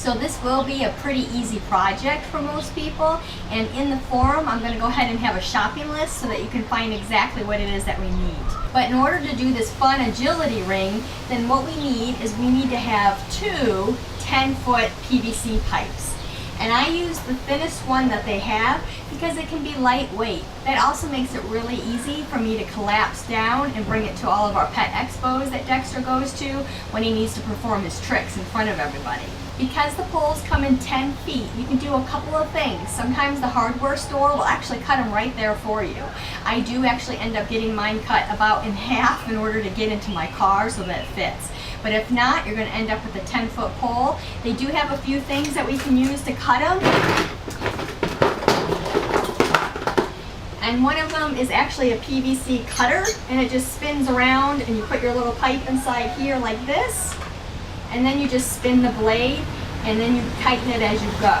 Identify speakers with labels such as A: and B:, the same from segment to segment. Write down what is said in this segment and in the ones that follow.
A: So this will be a pretty easy project for most people, and in the forum I'm going to go ahead and have a shopping list so that you can find exactly what it is that we need. But in order to do this fun agility ring, then what we need is we need to have two 10-foot PVC pipes. And I use the thinnest one that they have because it can be lightweight. That also makes it really easy for me to collapse down and bring it to all of our pet expos that Dexter goes to when he needs to perform his tricks in front of everybody. Because the poles come in 10 feet, you can do a couple of things. Sometimes the hardware store will actually cut them right there for you. I do actually end up getting mine cut about in half in order to get into my car so that it fits. But if not, you're going to end up with a 10-foot pole. They do have a few things that we can use to cut them. And one of them is actually a PVC cutter, and it just spins around, and you put your little pipe inside here like this, and then you just spin the blade, and then you tighten it as you go.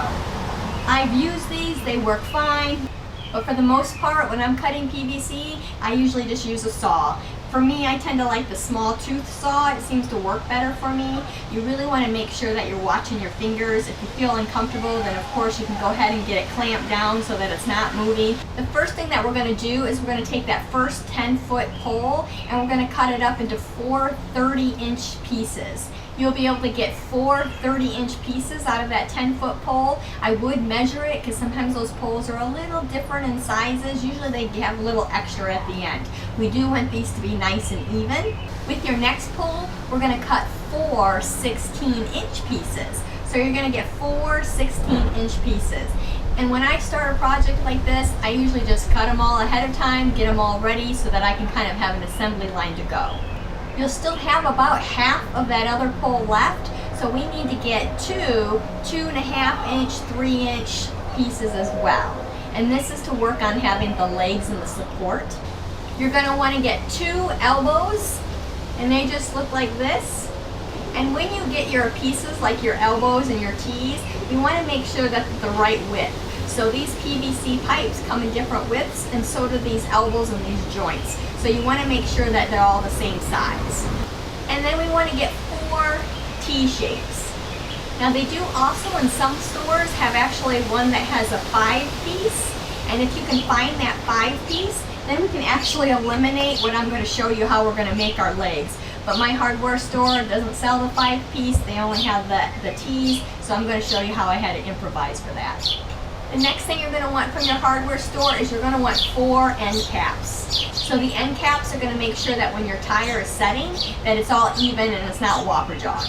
A: I've used these, they work fine, but for the most part, when I'm cutting PVC, I usually just use a saw. For me, I tend to like the small tooth saw. It seems to work better for me. You really want to make sure that you're watching your fingers. If you feel uncomfortable, then of course you can go ahead and get it clamped down so that it's not moving. The first thing that we're going to do is we're going to take that first 10-foot pole and we're going to cut it up into 4 30-inch pieces. You'll be able to get 4 30-inch pieces out of that 10-foot pole. I would measure it because sometimes those poles are a little different in sizes. Usually they have a little extra at the end. We do want these to be nice and even. With your next pole, we're going to cut 4 16-inch pieces. So you're going to get 4 16-inch pieces. And when I start a project like this, I usually just cut them all ahead of time, get them all ready so that I can kind of have an assembly line to go. You'll still have about half of that other pole left, so we need to get 2 2.5-inch, 3-inch pieces as well. And this is to work on having the legs and the support. You're going to want to get 2 elbows, and they just look like this. And when you get your pieces, like your elbows and your T's, you want to make sure that they're the right width. So these PVC pipes come in different widths, and so do these elbows and these joints. So you want to make sure that they're all the same size. And then we want to get 4 T-shapes. Now they do also in some stores have actually one that has a 5-piece. And if you can find that 5-piece, then we can actually eliminate what I'm going to show you how we're going to make our legs. But my hardware store doesn't sell the 5-piece, they only have the T's, so I'm going to show you how I had to improvise for that. The next thing you're going to want from your hardware store is you're going to want 4 end caps. So the end caps are going to make sure that when your tire is setting, that it's all even and it's not whopper jaw.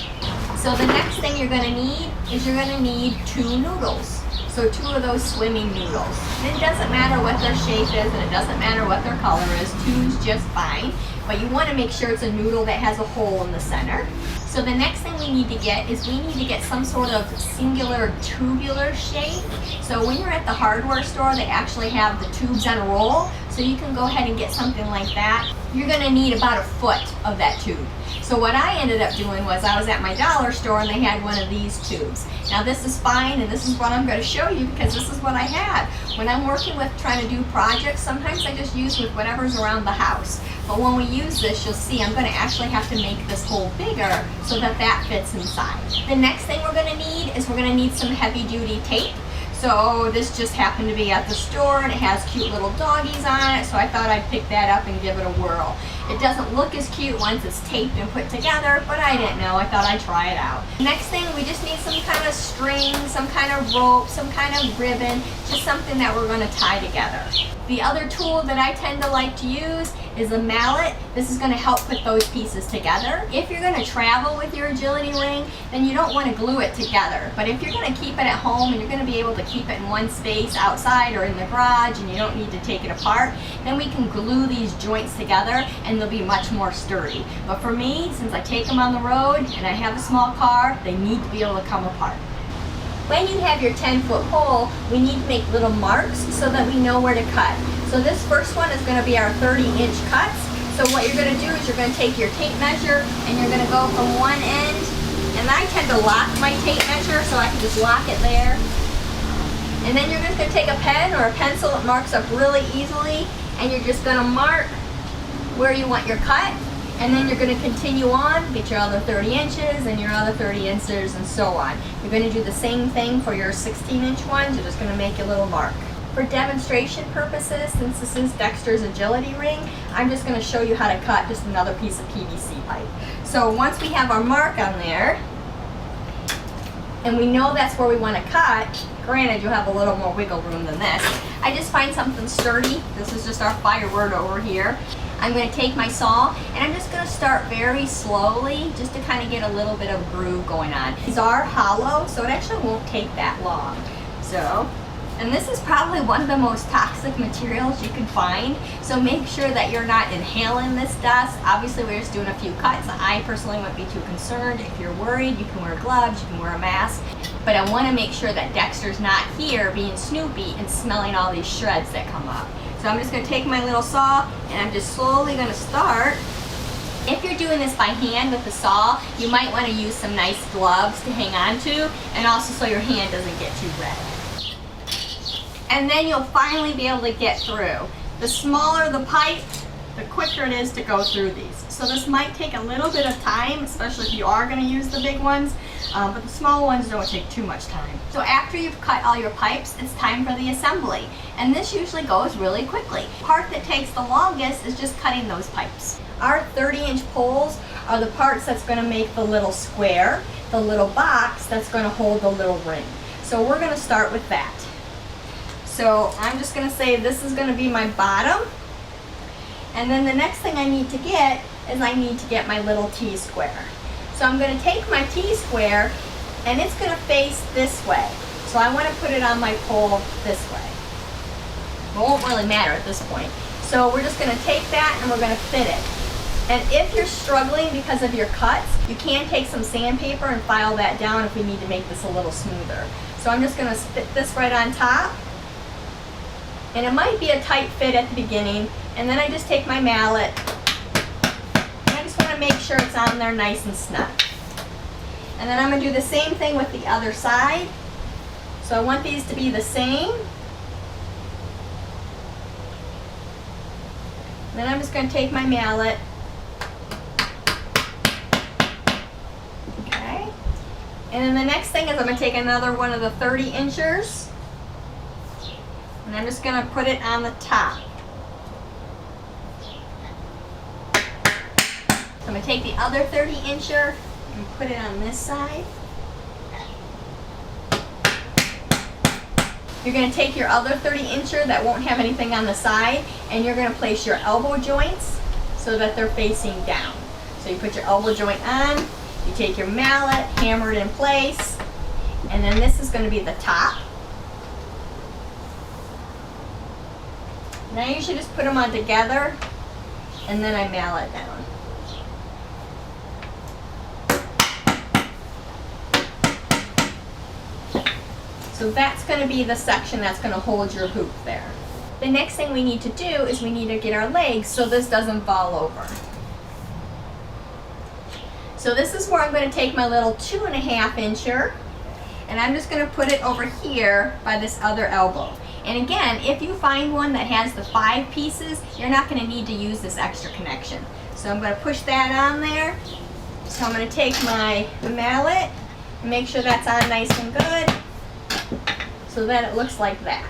A: So the next thing you're going to need is you're going to need 2 noodles. So 2 of those swimming noodles. And it doesn't matter what their shape is and it doesn't matter what their color is. 2's just fine. But you want to make sure it's a noodle that has a hole in the center. So the next thing we need to get is we need to get some sort of singular tubular shape. So when you're at the hardware store, they actually have the tubes on a roll. So you can go ahead and get something like that. You're going to need about 1 foot of that tube. So what I ended up doing was I was at my dollar store and they had one of these tubes. Now this is fine and this is what I'm going to show you because this is what I had. When I'm working with trying to do projects, sometimes I just use with whatever's around the house. But when we use this, you'll see I'm going to actually have to make this hole bigger so that that fits inside. The next thing we're going to need is we're going to need some heavy duty tape. So this just happened to be at the store and it has cute little doggies on it, so I thought I'd pick that up and give it a whirl. It doesn't look as cute once it's taped and put together, but I didn't know. I thought I'd try it out. Next thing, we just need some kind of string, some kind of rope, some kind of ribbon, just something that we're going to tie together. The other tool that I tend to like to use is a mallet. This is going to help put those pieces together. If you're going to travel with your agility ring, then you don't want to glue it together. But if you're going to keep it at home and you're going to be able to keep it in one space outside or in the garage and you don't need to take it apart, then we can glue these joints together and they'll be much more sturdy. But for me, since I take them on the road and I have a small car, they need to be able to come apart. When you have your 10-foot pole, we need to make little marks so that we know where to cut. So this first one is going to be our 30-inch cuts. So what you're going to do is you're going to take your tape measure and you're going to go from one end, and I tend to lock my tape measure so I can just lock it there. And then you're just going to take a pen or a pencil, it marks up really easily, and you're just going to mark where you want your cut. And then you're going to continue on, get your other 30 inches and your other 30 inches and so on. You're going to do the same thing for your 16-inch ones. You're just going to make a little mark. For demonstration purposes, since this is Dexter's agility ring, I'm just going to show you how to cut just another piece of PVC pipe. So once we have our mark on there, and we know that's where we want to cut, granted you'll have a little more wiggle room than this, I just find something sturdy. This is just our firewood over here. I'm going to take my saw and I'm just going to start very slowly just to kind of get a little bit of groove going on. These are hollow, so it actually won't take that long. So, and this is probably one of the most toxic materials you can find, so make sure that you're not inhaling this dust. Obviously we're just doing a few cuts. I personally wouldn't be too concerned. If you're worried, you can wear gloves, you can wear a mask, but I want to make sure that Dexter's not here being snoopy and smelling all these shreds that come up. So I'm just going to take my little saw and I'm just slowly going to start. If you're doing this by hand with the saw, you might want to use some nice gloves to hang on to, and also so your hand doesn't get too red. And then you'll finally be able to get through. The smaller the pipe, the quicker it is to go through these. So this might take a little bit of time, especially if you are going to use the big ones, but the small ones don't take too much time. So after you've cut all your pipes, it's time for the assembly. And this usually goes really quickly. The part that takes the longest is just cutting those pipes. Our 30-inch poles are the parts that's going to make the little square, the little box that's going to hold the little ring. So we're going to start with that. So I'm just going to say this is going to be my bottom. And then the next thing I need to get is I need to get my little T-square. So I'm going to take my T-square and it's going to face this way. So I want to put it on my pole this way. It won't really matter at this point. So we're just going to take that and we're going to fit it. And if you're struggling because of your cuts, you can take some sandpaper and file that down if we need to make this a little smoother. So I'm just going to fit this right on top. And it might be a tight fit at the beginning, and then I just take my mallet and I just want to make sure it's on there nice and snug. And then I'm going to do the same thing with the other side. So I want these to be the same. And then I'm just going to take my mallet. Okay. And then the next thing is I'm going to take another one of the 30 inchers. And I'm just going to put it on the top. So I'm going to take the other 30 incher and put it on this side. You're going to take your other 30 incher that won't have anything on the side, and you're going to place your elbow joints so that they're facing down. So you put your elbow joint on, you take your mallet, hammer it in place, and then this is going to be the top. And I usually just put them on together and then I mallet down. So that's going to be the section that's going to hold your hoop there. The next thing we need to do is we need to get our legs so this doesn't fall over. So this is where I'm going to take my little 2.5 incher and I'm just going to put it over here by this other elbow. And again, if you find one that has the 5 pieces, you're not going to need to use this extra connection. So I'm going to push that on there. So I'm going to take my mallet and make sure that's on nice and good so that it looks like that.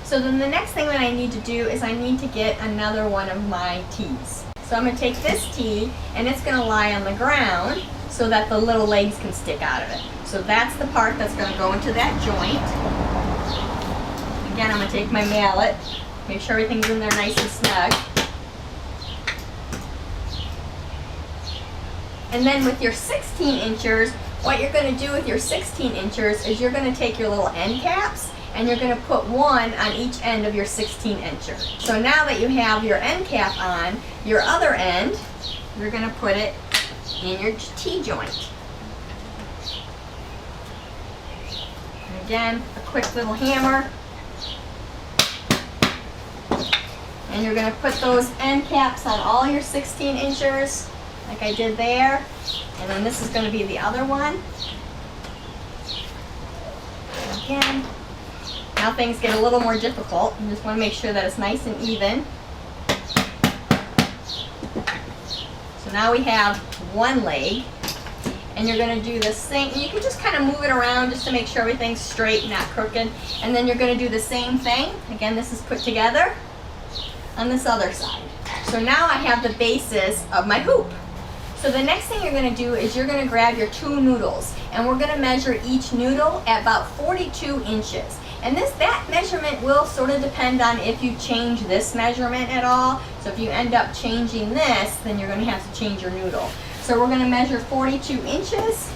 A: So then the next thing that I need to do is I need to get another one of my T's. So I'm going to take this T and it's going to lie on the ground so that the little legs can stick out of it. So that's the part that's going to go into that joint. Again, I'm going to take my mallet, make sure everything's in there nice and snug. And then with your 16 inchers, what you're going to do with your 16 inchers is you're going to take your little end caps and you're going to put one on each end of your 16 incher. So now that you have your end cap on, your other end, you're going to put it in your T-joint. And again, a quick little hammer. And you're going to put those end caps on all your 16 inchers, like I did there. And then this is going to be the other one. And again, now things get a little more difficult. You just want to make sure that it's nice and even. So So now we have one leg, and you're gonna do the same, and you can just kind of move it around just to make sure everything's straight and not crooked. And then you're gonna do the same thing. Again, this is put together on this other side. So now I have the basis of my hoop. So the next thing you're gonna do is you're gonna grab your 2 noodles, and we're gonna measure each noodle at about 42 inches. And that measurement will sort of depend on if you change this measurement at all. So if you end up changing this, then you're gonna have to change your noodle. So we're gonna measure 42 inches.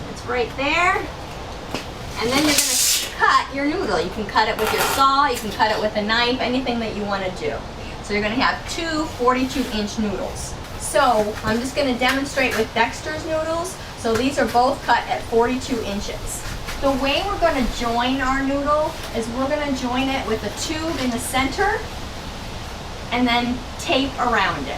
A: It's right there. And then you're gonna cut your noodle. You can cut it with your saw, you can cut it with a knife, anything that you wanna do. So you're gonna have 2 42-inch noodles. So I'm just gonna demonstrate with Dexter's noodles. So these are both cut at 42 inches. The way we're gonna join our noodle is we're gonna join it with a tube in the center and then tape around it.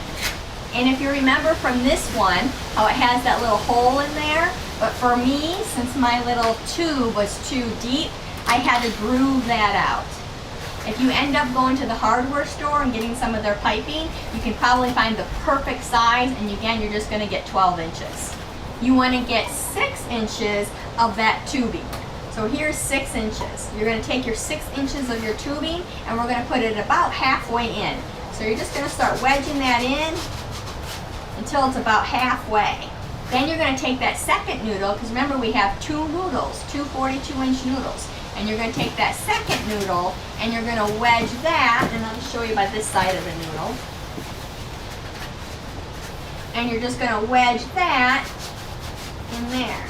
A: And if you remember from this one, how it has that little hole in there, but for me, since my little tube was too deep, I had to groove that out. If you end up going to the hardware store and getting some of their piping, you can probably find the perfect size, and again, you're just gonna get 12 inches. You wanna get 6 inches of that tubing. So here's 6 inches. You're gonna take your 6 inches of your tubing, and we're gonna put it about halfway in. So you're just gonna start wedging that in until it's about halfway. Then you're gonna take that second noodle, because remember we have 2 noodles, 2 42-inch noodles. And you're gonna take that second noodle and you're gonna wedge that, and I'll show you by this side of the noodle. And you're just gonna wedge that in there.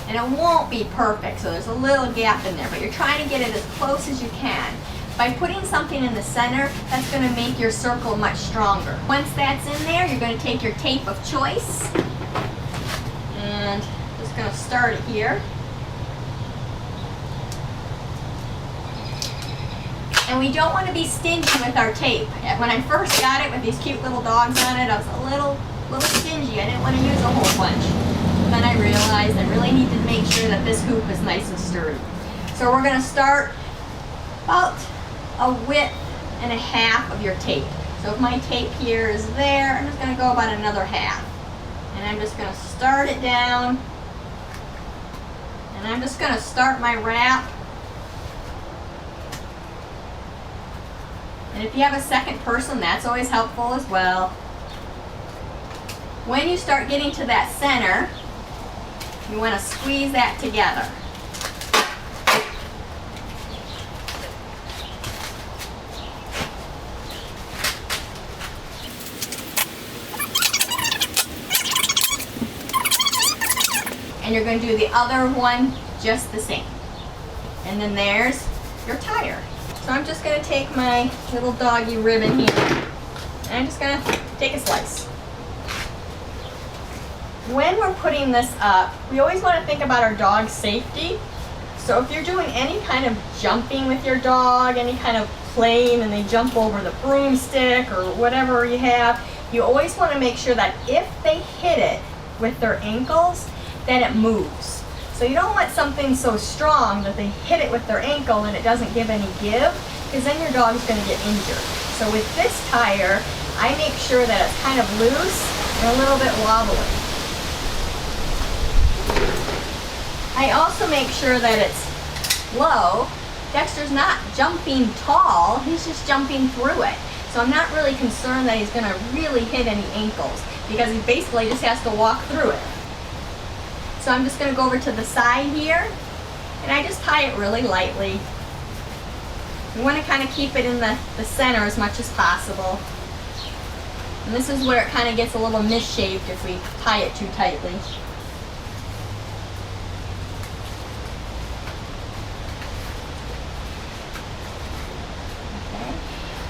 A: And it won't be perfect, so there's a little gap in there, but you're trying to get it as close as you can. By putting something in the center, that's gonna make your circle much stronger. Once that's in there, you're gonna take your tape of choice, and just gonna start it here. And we don't want to be stingy with our tape. When I first got it with these cute little dogs on it, I was a little stingy. I didn't want to use a whole bunch. But then I realized I really need to make sure that this hoop is nice and sturdy. So we're going to start about a width and a half of your tape. So if my tape here is there, I'm just going to go about another half. And I'm just going to start it down. And I'm just going to start my wrap. And if you have a second person, that's always helpful as well. When you start getting to that center, you want to squeeze that together. And you're going to do the other one just the same. And then there's your tire. So I'm just going to take my little doggy ribbon here, and I'm just going to take a slice. When we're putting this up, we always want to think about our dog's safety. So if you're doing any kind of jumping with your dog, any kind of playing, and they jump over the broomstick or whatever you have, you always want to make sure that if they hit it with their ankles, that it moves. So you don't want something so strong that they hit it with their ankle and it doesn't give any give, because then your dog's going to get injured. So with this tire, I make sure that it's kind of loose and a little bit wobbly. I also make sure that it's low. Dexter's not jumping tall, he's just jumping through it. So I'm not really concerned that he's going to really hit any ankles, because he basically just has to walk through it. So I'm just going to go over to the side here, and I just tie it really lightly. You want to kind of keep it in the center as much as possible. And this is where it kind of gets a little misshaped if we tie it too tightly.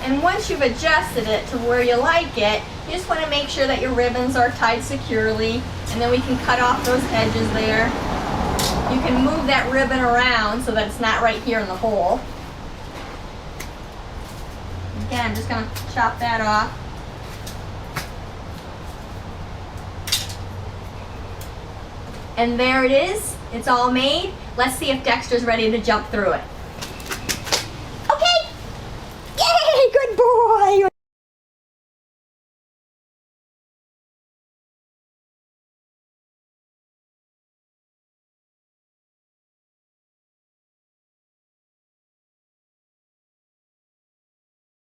A: And once you've adjusted it to where you like it, you just want to make sure that your ribbons are tied securely, and then we can cut off those edges there. You can move that ribbon around so that it's not right here in the hole. Again, I'm just going to chop that off. And there it is. It's all made. Let's see if Dexter's ready to jump through it.